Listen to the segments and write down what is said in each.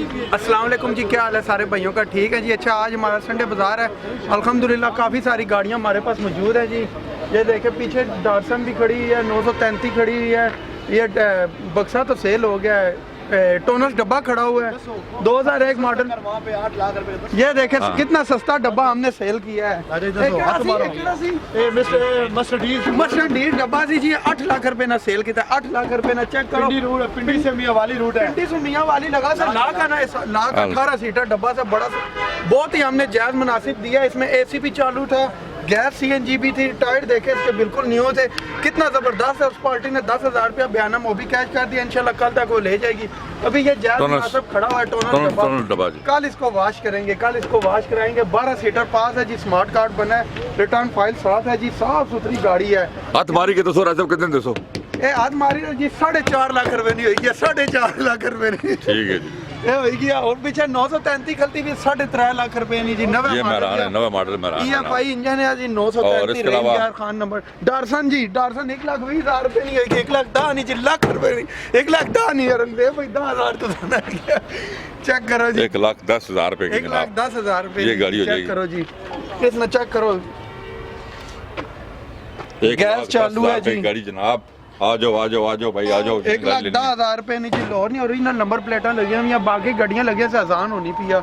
अस्सलाम वालेकुम जी, क्या हाल है सारे भाइयों का? ठीक है जी। अच्छा, आज हमारा संडे बाज़ार है, अल्हम्दुलिल्लाह काफ़ी सारी गाड़ियाँ हमारे पास मौजूद है जी। ये देखें पीछे डार्सन भी खड़ी है, 933 खड़ी हुई है। ये बक्सा तो सेल हो गया है, टोनस डब्बा खड़ा हुआ है 2001 मॉडल। वहाँ पे 8 लाख रुपए। ये देखें कितना सस्ता डब्बा हमने सेल किया है। मर्सिडीज डब्बा सी जी 8 लाख रुपए ना सेल किया, 8 लाख रुपए ना। चेक करो, पिंडी से मियाँ वाली रूट है, पिंडी से मियाँ वाली लगा सर लाख का ना, लाख 18 सीटर डब्बा से बड़ा, बहुत ही हमने जायज मुनासिब दिया। इसमें एसी भी चालू था, गैस सीएनजी भी थी, टायर देखे इसके बिल्कुल न्यू थे। कितना जबरदस्त है। उस पार्टी ने 10,000 रुपया बयाना वो भी कैश कर दिया, इंशाल्लाह कल तक वो ले जाएगी। अभी ये जायज मुनासिब खड़ा हुआ है टोनस डब्बा। कल इसको वॉश करेंगे, कल इसको वॉश कराएंगे। 12 सीटर पास है जी, स्मार्ट कार्ड बना है, रिटर्न फाइल साफ है जी, साफ सुथरी गाड़ी है। हाथ मारी के 200 राजब कितने 200 ए हाथ मारी जी 4.5 लाख रुपए नहीं होगी, 4.5 लाख रुपए नहीं। ठीक है जी, ये हो गया। और पीछे 933 खलती भी 3.5 लाख रुपए नहीं जी। ये मेहरान है, नवा मॉडल मेहरान है। EFI इंजन है जी, 933 रेंजर खान नंबर। डार्सन जी, डार्सन 1,20,000 रुपए नहीं है, 1,10,000 नहीं जी, लाख रुपए नहीं, 1,10,000 नहीं है। दे भाई 10,000 तो देना है। चेक करो जी, 1,10,000 रुपए की जनाब, 1,10,000 रुपए ये गाड़ी हो जाएगी। चेक करो जी, इसमें चेक करो, 1,10,000 चालू है जी गाड़ी जनाब। आ जाओ आ जाओ आ जाओ भाई आ जाओ। 1,10,000 रुपए नहीं जी, लोर नहीं। ओरिजिनल नंबर प्लेटा लगी हुई हैं, बाकी गाड़ियां लगी से आसान होनी पिया।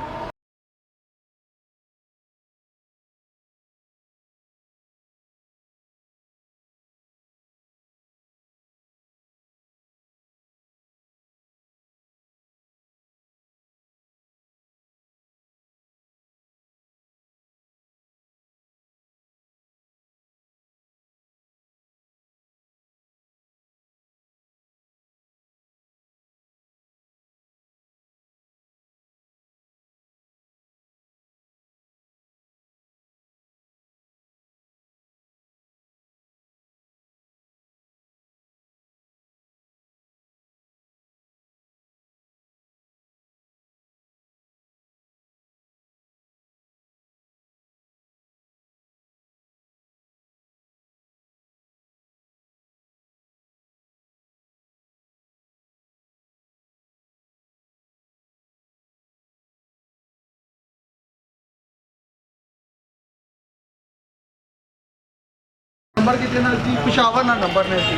नंबर कितने जी? पेशावर ना नंबर ने जी,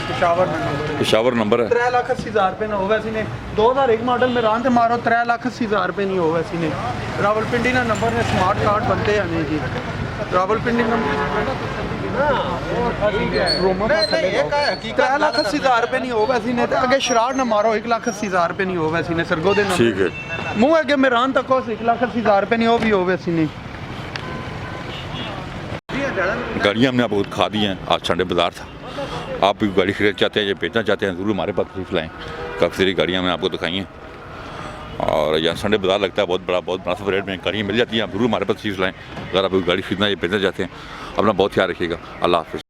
पेशावर नंबर है। 3,80,000 रुपए ना हो वैसे ने 2001 मॉडल में रान थे मारो 3,80,000 रुपए नहीं हो वैसे ने। रावलपिंडी ना नंबर ने, स्मार्ट कार्ड बनते हैं नहीं जी। रावलपिंडी नंबर 3,80,000 रुपए नहीं हो वैसे ने। अगे शरार ना मारो 1,80,000 रुपए नहीं हो वैसे ने। सरगो दे ठीक है, मुँह अगे में रान तक 1,80,000 रुपए नहीं हो भी हो वैसे ने। गाड़ियाँ हमने आपको दिखा दी हैं। आज संडे बाज़ार था, आप भी गाड़ी खरीद चाहते हैं या बेचना चाहते हैं ज़रूर हमारे पास तशरीफ़ लाएँ। काफ़ी सारी गाड़ियाँ मैंने आपको दिखाई हैं और यहाँ संडे बाज़ार लगता है, बहुत मुनासिब रेट में गाड़ियाँ मिल जाती हैं। आप ज़रूर हमारे पास तशरीफ़ लाएँ अगर आप गाड़ी खरीदना या बेचना चाहते हैं। अपना बहुत ख्याल रखिएगा। अल्लाह हाफ़िज़।